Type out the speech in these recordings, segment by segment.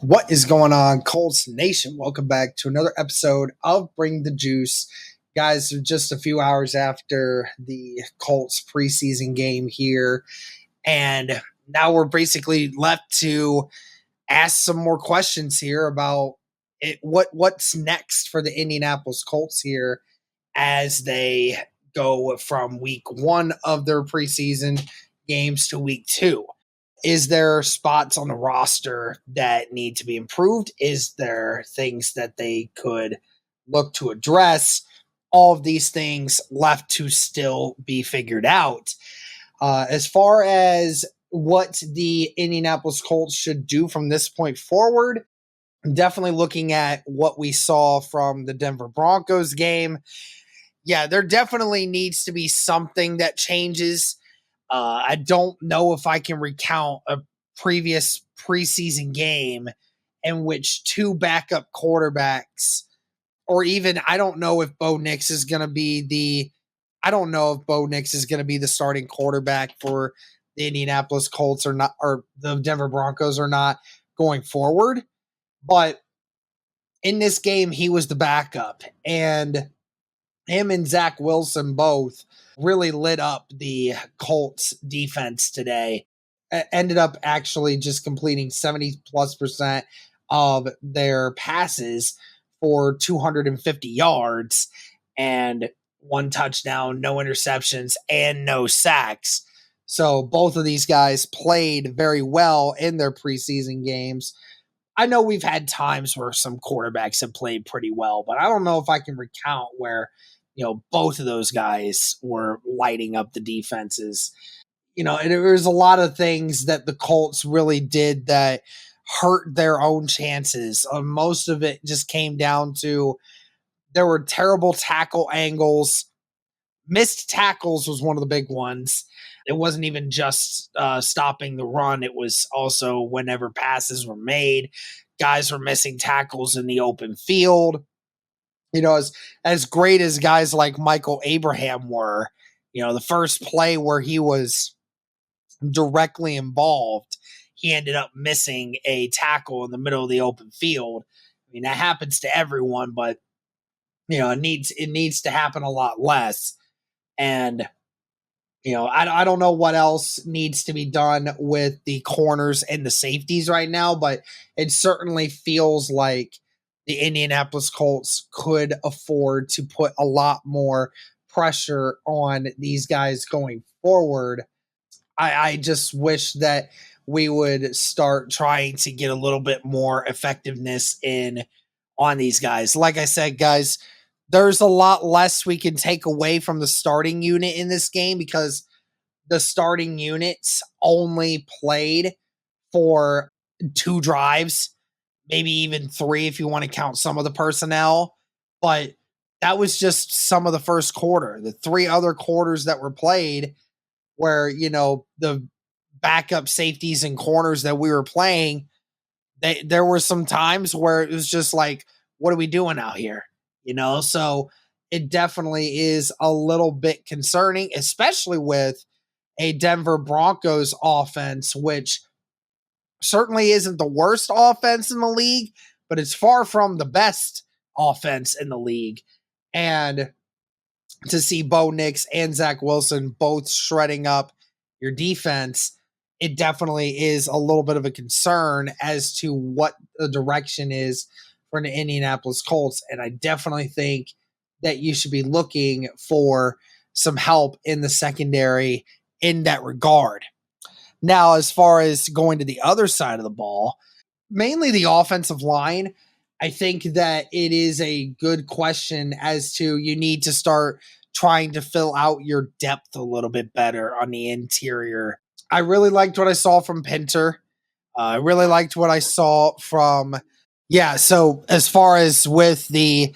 What is going on, Colts Nation? Welcome back to another episode of Bring the Juice. Guys, we're just a few hours after the Colts preseason game here, and now we're basically left to ask some more questions here about what's next for the Indianapolis Colts here as they go from week one of their preseason games to week two. Is there spots on the roster that need to be improved? Is there things that they could look to address? All of these things left to still be figured out. As far as what the Indianapolis Colts should do from this point forward, definitely looking at what we saw from the Denver Broncos game. Yeah, there definitely needs to be something that changes. I don't know if I can recount a previous preseason game in which two backup quarterbacks, or even I don't know if Bo Nix is going to be the starting quarterback for the Indianapolis Colts or not, or the Denver Broncos or not going forward. But in this game, he was the backup, and him and Zach Wilson both really lit up the Colts defense today. Ended up actually just completing 70+% of their passes for 250 yards and one touchdown, no interceptions, and no sacks. So both of these guys played very well in their preseason games. I know we've had times where some quarterbacks have played pretty well, but I don't know if I can recount where, both of those guys were lighting up the defenses. And there was a lot of things that the Colts really did that hurt their own chances. Most of it just came down to there were terrible tackle angles. Missed tackles was one of the big ones. It wasn't even just stopping the run. It was also whenever passes were made, guys were missing tackles in the open field. As great as guys like Michael Abraham were, the first play where he was directly involved, he ended up missing a tackle in the middle of the open field. I mean, that happens to everyone, but it needs to happen a lot less. And I don't know what else needs to be done with the corners and the safeties right now, but it certainly feels like the Indianapolis Colts could afford to put a lot more pressure on these guys going forward. I just wish that we would start trying to get a little bit more effectiveness in on these guys. Like I said, guys, there's a lot less we can take away from the starting unit in this game because the starting units only played for 2 drives, maybe even 3 if you want to count some of the personnel. But that was just some of the first quarter. The 3 other quarters that were played where, the backup safeties and corners that we were playing, there were some times where it was just like, what are we doing out here? So it definitely is a little bit concerning, especially with a Denver Broncos offense, which certainly isn't the worst offense in the league, but it's far from the best offense in the league. And to see Bo Nix and Zach Wilson both shredding up your defense, it definitely is a little bit of a concern as to what the direction is for the Indianapolis Colts. And I definitely think that you should be looking for some help in the secondary in that regard. Now, as far as going to the other side of the ball, mainly the offensive line, I think that it is a good question as to you need to start trying to fill out your depth a little bit better on the interior. I really liked what I saw from Pinter. I really liked what I saw from, so as far as with the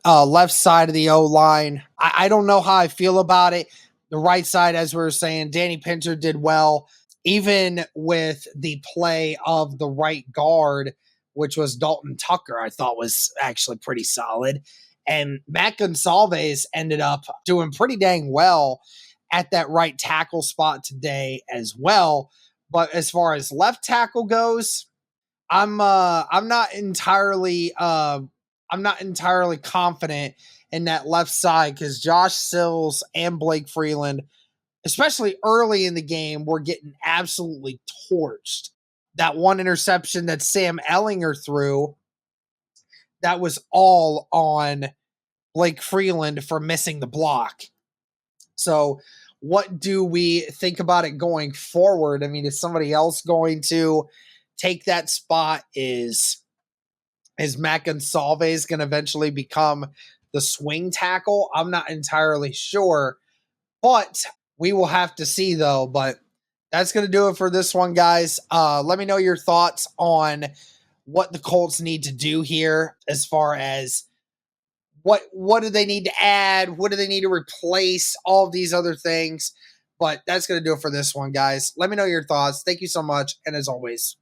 left side of the O-line, I don't know how I feel about it. The right side, as we were saying, Danny Pinter did well, even with the play of the right guard, which was Dalton Tucker, I thought was actually pretty solid. And Matt Gonsalves ended up doing pretty dang well at that right tackle spot today as well. But as far as left tackle goes, I'm not entirely confident in that left side because Josh Sills and Blake Freeland, especially early in the game, were getting absolutely torched. That one interception that Sam Ellinger threw, that was all on Blake Freeland for missing the block. So what do we think about it going forward? I mean, is somebody else going to take that spot? Is Matt Gonsalves going to eventually become the swing tackle? I'm not entirely sure, but we will have to see though. But that's going to do it for this one, guys. Let me know your thoughts on what the Colts need to do here as far as what do they need to add? What do they need to replace? All of these other things. But that's going to do it for this one, guys. Let me know your thoughts. Thank you so much. And as always,